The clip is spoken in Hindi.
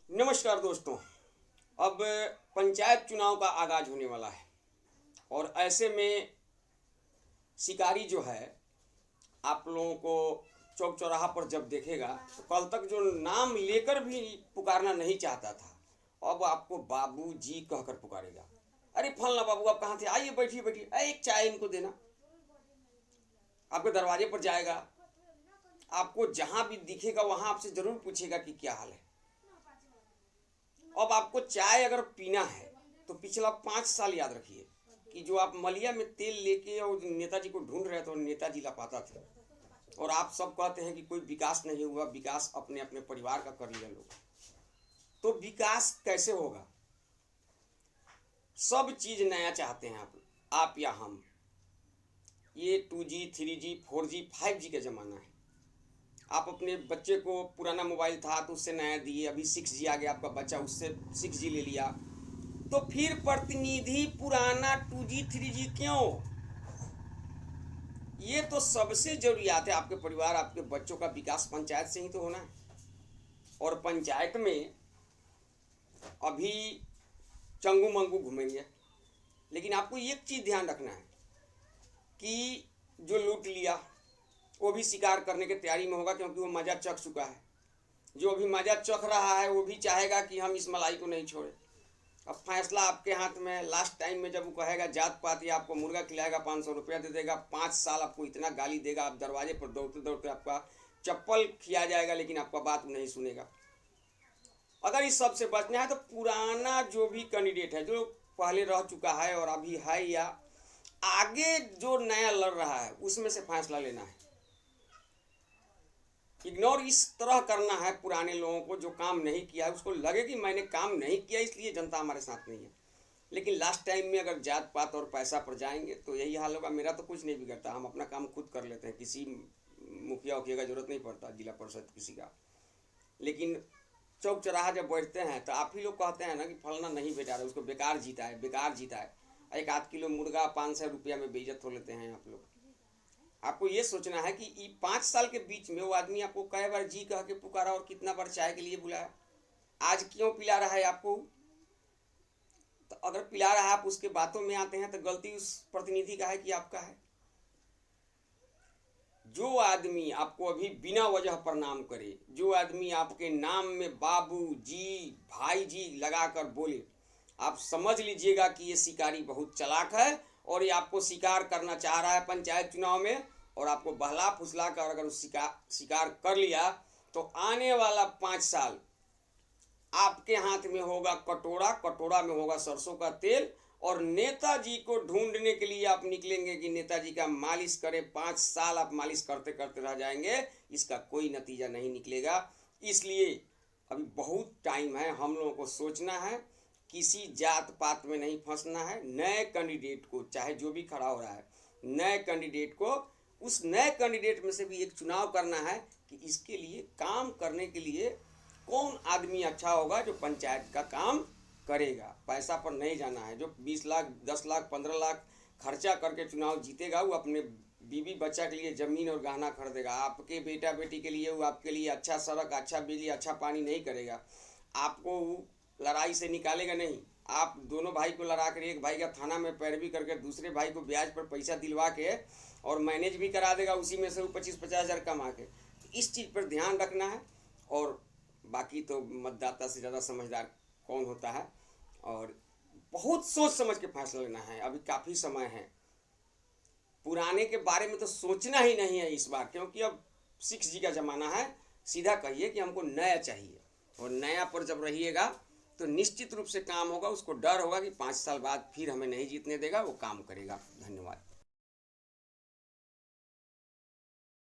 नमस्कार दोस्तों। अब पंचायत चुनाव का आगाज होने वाला है और ऐसे में शिकारी जो है आप लोगों को चौक चौराहा पर जब देखेगा तो कल तक जो नाम लेकर भी पुकारना नहीं चाहता था अब आपको बाबू जी कहकर पुकारेगा। अरे फलना बाबू आप कहाँ थे, आइए बैठिए बैठिए, एक चाय इनको देना। आपके दरवाजे पर जाएगा, आपको जहाँ भी दिखेगा वहाँ आपसे ज़रूर पूछेगा कि क्या हाल है। अब आपको चाय अगर पीना है तो पिछला 5 साल याद रखिए कि जो आप मलिया में तेल लेके और नेताजी को ढूंढ रहे थे और नेताजी लापता थे और आप सब कहते हैं कि कोई विकास नहीं हुआ, विकास अपने अपने परिवार का कर लिया लोग। तो विकास कैसे होगा? सब चीज़ नया चाहते हैं आप या हम। ये 2G 3G 4G 5G का ज़माना है। आप अपने बच्चे को पुराना मोबाइल था तो उससे नया दिए, अभी 6G आ गया, आपका बच्चा उससे 6G ले लिया। तो फिर प्रतिनिधि पुराना 2G 3G क्यों? ये तो सबसे जरूरियात है। आपके परिवार आपके बच्चों का विकास पंचायत से ही तो होना है। और पंचायत में अभी चंगू मंगू घूमेंगे, लेकिन आपको एक चीज़ ध्यान रखना है कि जो लूट लिया वो भी शिकार करने की तैयारी में होगा, क्योंकि वो मज़ा चख चुका है। जो अभी मज़ा चख रहा है वो भी चाहेगा कि हम इस मलाई को नहीं छोड़े। अब फैसला आपके हाथ में है। लास्ट टाइम में जब वो कहेगा जात पात या आपको मुर्गा खिलाएगा, 500 रुपया दे देगा, 5 साल आपको इतना गाली देगा, आप दरवाजे पर दौड़ते दौड़ते आपका चप्पल खिया जाएगा, लेकिन आपका बात नहीं सुनेगा। अगर इस सब से बचना है तो पुराना जो भी कैंडिडेट है, जो पहले रह चुका है और अभी है या आगे जो नया लड़ रहा है, उसमें से फैसला लेना है। इग्नोर इस तरह करना है पुराने लोगों को जो काम नहीं किया है, उसको लगे कि मैंने काम नहीं किया इसलिए जनता हमारे साथ नहीं है। लेकिन लास्ट टाइम में अगर जात पात और पैसा पर जाएंगे तो यही हाल होगा। मेरा तो कुछ नहीं बिगड़ता, हम अपना काम खुद कर लेते हैं, किसी मुखिया उखिया का जरूरत नहीं पड़ता, जिला परिषद किसी का। लेकिन चौक चौराहा जब बैठते हैं तो आप ही लोग कहते हैं ना कि फलना नहीं बेटा रहे, उसको बेकार जीता है, बेकार जीता है। 1 आध किलो मुर्गा 500 रुपया में बेइज्जत हो लेते हैं आप लोग। आपको ये सोचना है कि 5 साल के बीच में वो आदमी आपको कई बार जी कह के पुकारा और कितना बार चाय के लिए बुलाया, आज क्यों पिला रहा है आपको? तो अगर पिला रहा है, आप उसके बातों में आते हैं तो गलती उस प्रतिनिधि का है कि आपका है? जो आदमी आपको अभी बिना वजह प्रणाम करे, जो आदमी आपके नाम में बाबू जी भाई जी लगाकर बोले, आप समझ लीजिएगा कि ये शिकारी बहुत चालाक है और ये आपको शिकार करना चाह रहा है पंचायत चुनाव में। और आपको बहला फुसला कर अगर उस शिकार कर लिया तो आने वाला 5 साल आपके हाथ में होगा कटोरा, कटोरा में होगा सरसों का तेल, और नेताजी को ढूंढने के लिए आप निकलेंगे कि नेताजी का मालिश करे। 5 साल आप मालिश करते करते रह जाएंगे, इसका कोई नतीजा नहीं निकलेगा। इसलिए अभी बहुत टाइम है, हम लोगों को सोचना है, किसी जात पात में नहीं फंसना है। नए कैंडिडेट को, चाहे जो भी खड़ा हो रहा है, नए कैंडिडेट को, उस नए कैंडिडेट में से भी एक चुनाव करना है कि इसके लिए काम करने के लिए कौन आदमी अच्छा होगा जो पंचायत का काम करेगा। पैसा पर नहीं जाना है। जो 20 लाख 10 लाख 15 लाख खर्चा करके चुनाव जीतेगा वो अपने बीवी बच्चा के लिए ज़मीन और गहना खरीदेगा। आपके बेटा बेटी के लिए वो आपके लिए अच्छा सड़क, अच्छा बिजली, अच्छा पानी नहीं करेगा। आपको वो लड़ाई से निकालेगा नहीं। आप दोनों भाई को लड़ा कर एक भाई का थाना में पैरवी करके दूसरे भाई को ब्याज पर पैसा दिलवा के और मैनेज भी करा देगा, उसी में से वो 25-50 हज़ार कमा के। इस चीज़ पर ध्यान रखना है। और बाकी तो मतदाता से ज़्यादा समझदार कौन होता है, और बहुत सोच समझ के फैसला लेना है। अभी काफ़ी समय है, पुराने के बारे में तो सोचना ही नहीं है इस बार, क्योंकि अब 6G का ज़माना है। सीधा कहिए कि हमको नया चाहिए, और नया पर जब रहिएगा तो निश्चित रूप से काम होगा। उसको डर होगा कि 5 साल बाद फिर हमें नहीं जीतने देगा, वो काम करेगा। धन्यवाद।